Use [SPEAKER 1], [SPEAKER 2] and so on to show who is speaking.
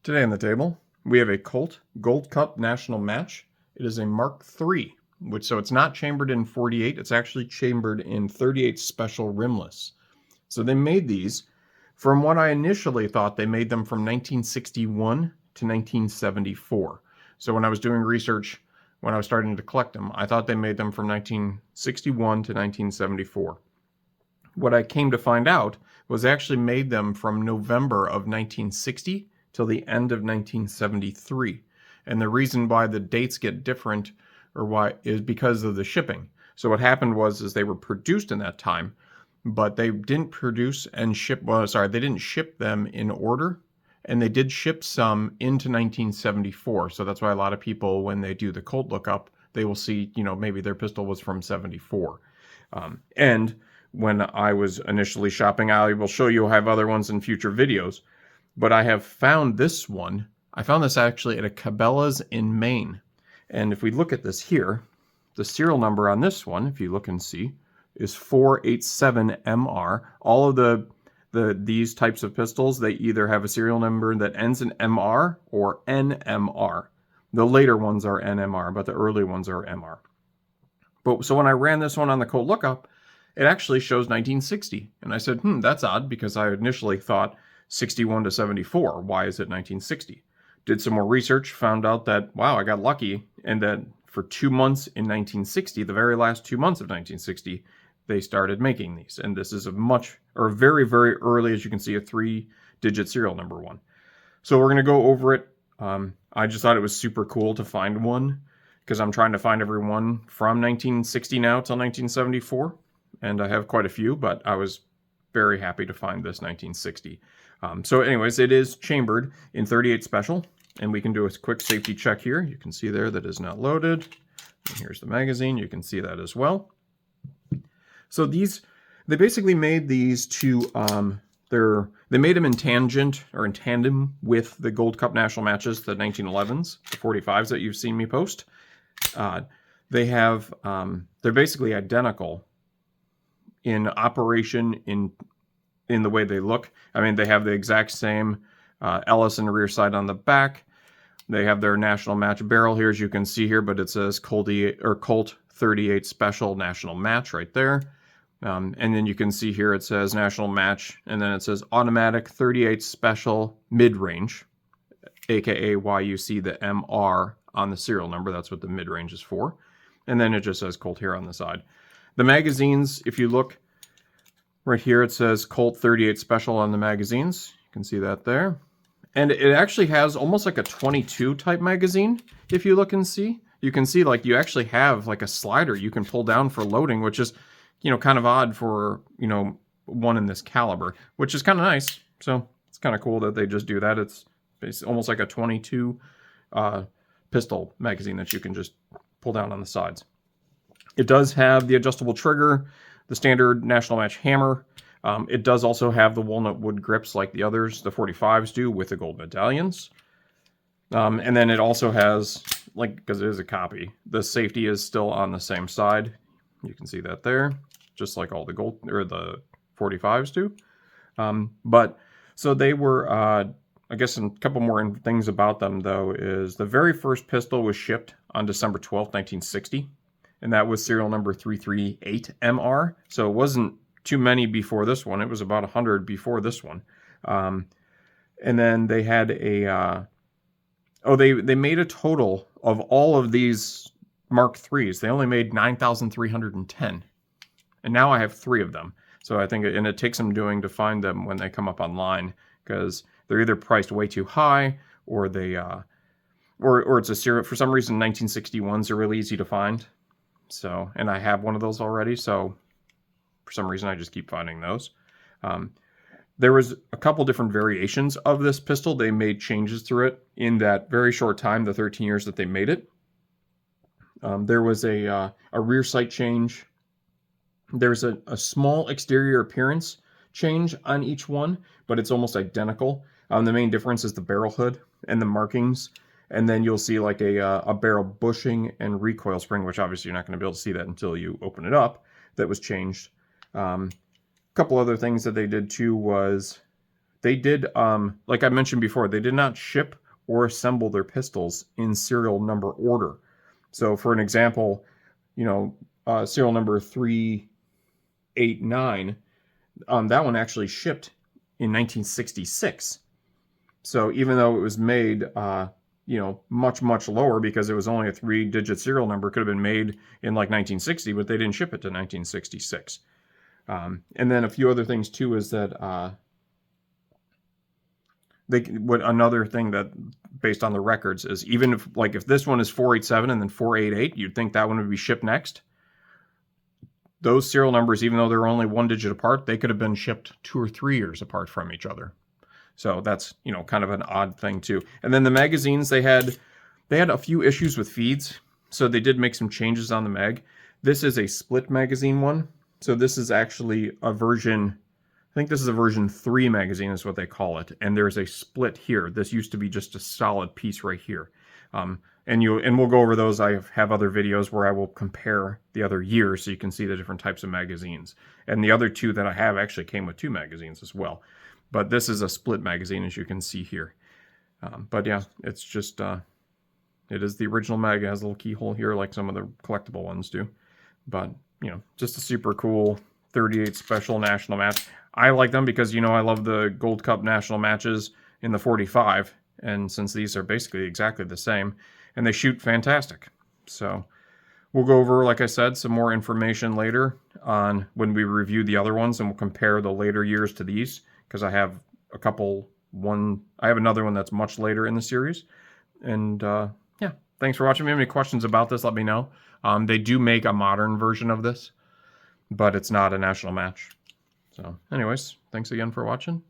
[SPEAKER 1] Today on the table, we have a Colt Gold Cup National Match. It is a Mark III, so it's not chambered in 48, it's actually chambered in 38 special rimless. So they made these, from what I initially thought, they made them from 1961 to 1974. So when I was doing research, when I was starting to collect them, I thought they made them from 1961 to 1974. What I came to find out was they actually made them from November of 1960 till the end of 1973. And the reason why the dates get different is because of the shipping. So what happened was they were produced in that time, but they didn't produce and ship, they didn't ship them in order, and they did ship some into 1974. So that's why a lot of people, when they do the Colt lookup, they will see, maybe their pistol was from 74. And when I was initially shopping, I will show you I have other ones in future videos. But I have found this one. I found this actually at a Cabela's in Maine. And if we look at this here, the serial number on this one, if you look and see, is 487MR. All of these types of pistols, they either have a serial number that ends in MR or NMR. The later ones are NMR, but the early ones are MR. So when I ran this one on the Colt lookup, it actually shows 1960. And I said, that's odd, because I initially thought 61 to 74. Why is it 1960? Did some more research, found out that, wow, I got lucky, and that for 2 months in 1960, the very last 2 months of 1960, they started making these. And this is very, very early, as you can see, a 3-digit serial number one. So we're going to go over it. I just thought it was super cool to find one, because I'm trying to find every one from 1960 now till 1974. And I have quite a few, but I was very happy to find this 1960. So anyways, it is chambered in 38 special, and we can do a quick safety check here. You can see there that is not loaded. And here's the magazine. You can see that as well. So they basically made these to, they made them in tandem with the Gold Cup National Matches, the 1911s, the 45s that you've seen me post. They're basically identical in operation, in the way they look. I mean, they have the exact same Ellis and rear sight on the back. They have their national match barrel here, as you can see here, but it says Colt 38 Special National Match right there. And then you can see here it says National Match, and then it says Automatic 38 Special Mid-Range, aka why you see the MR on the serial number. That's what the mid-range is for. And then it just says Colt here on the side. The magazines, if you look right here, it says Colt 38 Special on the magazines. You can see that there. And it actually has almost like a 22 type magazine. If you look and see, you can see like you actually have like a slider you can pull down for loading, which is, kind of odd for, one in this caliber, which is kind of nice. So it's kind of cool that they just do that. It's almost like a 22 pistol magazine that you can just pull down on the sides. It does have the adjustable trigger, the standard National Match hammer. It does also have the walnut wood grips like the others, the 45s do, with the gold medallions. And then it also has, because it is a copy, the safety is still on the same side. You can see that there, just like all the gold or the 45s do. So they were, I guess a couple more things about them, though, is the very first pistol was shipped on December 12th, 1960. And that was serial number 338MR. So it wasn't too many before this one. It was about 100 before this one. And then they had they made a total of all of these Mark IIIs. They only made 9,310. And now I have 3 of them. So I think, and it takes some doing to find them when they come up online, because they're either priced way too high, or they, or it's a serial. For some reason, 1961s are really easy to find. So, and I have one of those already, so for some reason I just keep finding those. There was a couple different variations of this pistol. They made changes through it in that very short time, the 13 years that they made it. There was a rear sight change. There's a small exterior appearance change on each one, but it's almost identical. The main difference is the barrel hood and the markings. And then you'll see like a barrel bushing and recoil spring, which obviously you're not going to be able to see that until you open it up. That was changed. A couple other things that they did too was They did, like I mentioned before, they did not ship or assemble their pistols in serial number order. So for an example, you know, serial number 389, that one actually shipped in 1966. So even though it was made, you know, much lower because it was only a 3-digit serial number, it could have been made in like 1960, but they didn't ship it to 1966. And then a few other things too is that another thing that based on the records is, even if this one is 487 and then 488, you'd think that one would be shipped next. Those serial numbers, even though they're only 1 digit apart, they could have been shipped 2 or 3 years apart from each other. So that's, you know, kind of an odd thing too. And then the magazines, they had a few issues with feeds, so they did make some changes on the mag. This is a split magazine one. So this is actually a version, I think this is a version 3 magazine is what they call it. And there's a split here. This used to be just a solid piece right here. And we'll go over those. I have other videos where I will compare the other years so you can see the different types of magazines. And the other 2 that I have actually came with 2 magazines as well. But this is a split magazine, as you can see here. But yeah, it's just, it is the original mag. It has a little keyhole here like some of the collectible ones do. But, you know, just a super cool 38 special national match. I like them because, you know, I love the Gold Cup national matches in the 45. And since these are basically exactly the same, and they shoot fantastic. So we'll go over, like I said, some more information later on when we review the other ones, and we'll compare the later years to these, because I have I have another one that's much later in the series. And yeah, thanks for watching. If you have any questions about this, let me know. They do make a modern version of this, but it's not a national match. So anyways, thanks again for watching.